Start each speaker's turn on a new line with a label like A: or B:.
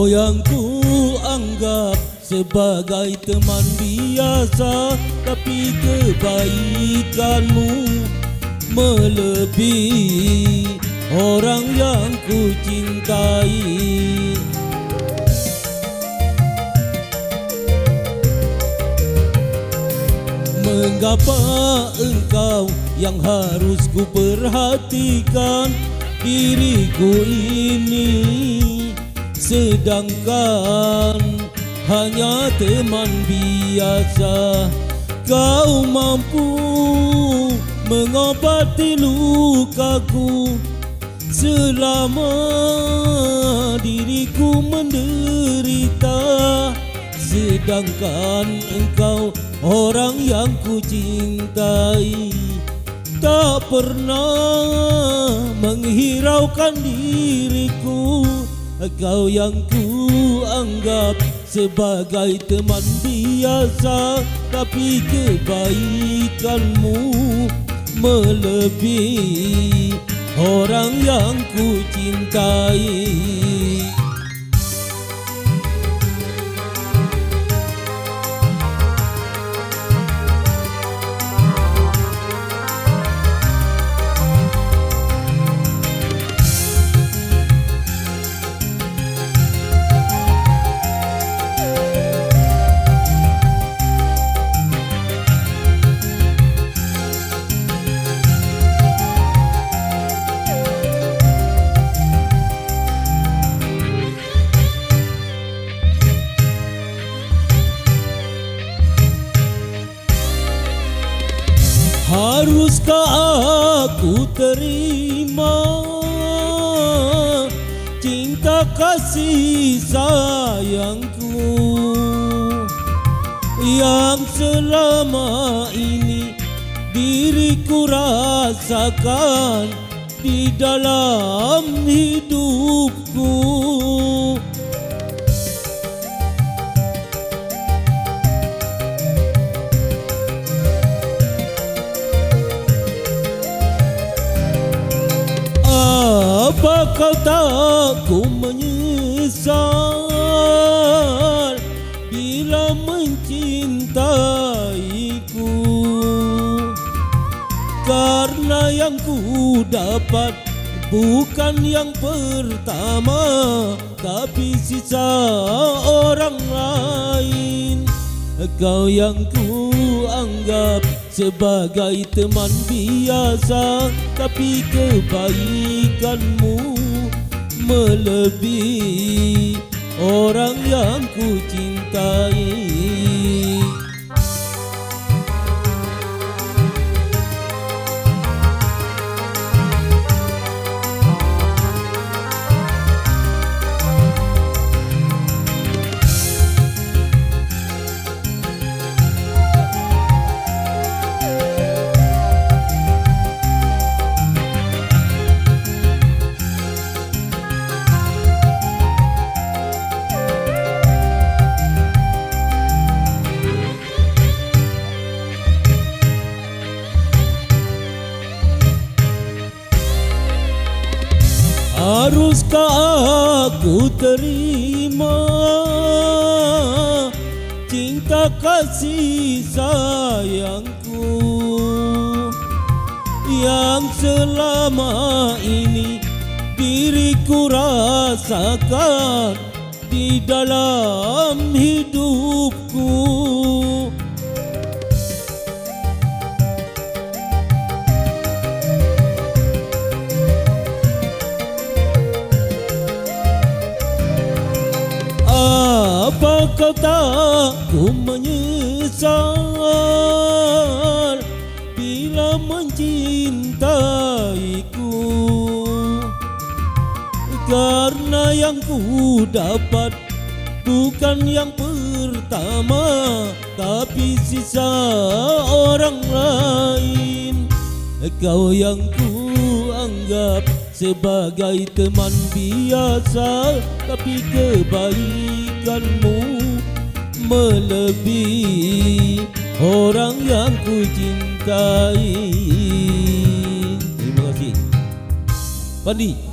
A: yang ku anggap sebagai teman biasa, tapi kebaikanmu melebihi orang yang ku cintai. Mengapa engkau yang harus ku perhatikan diriku ini, sedangkan hanya teman biasa? Kau mampu mengobati lukaku selama diriku menderita, sedangkan engkau orang yang ku cintai tak pernah menghiraukan diriku. Kau yang ku anggap sebagai teman biasa, tapi kebaikanmu melebihi orang yang ku cintai. Haruskah aku terima cinta kasih sayangku yang selama ini diriku rasakan di dalam hidupku? Apa kau tak ku menyesal bila mencintaiku? Karena yang ku dapat bukan yang pertama, tapi sisa orang lain. Kau yang ku anggap sebagai teman biasa, tapi kebaikanmu melebihi orang yang ku cintai. Haruskah aku terima cinta kasih sayangku yang selama ini diriku rasakan di dalam hidupku? Apa kau tak ku menyesal bila mencintaiku? Karena yang ku dapat bukan yang pertama, tapi sisa orang lain. Kau yang ku anggap sebagai teman biasa, tapi kebaikanmu melebihi orang yang ku cintai. Terima kasih Pandi.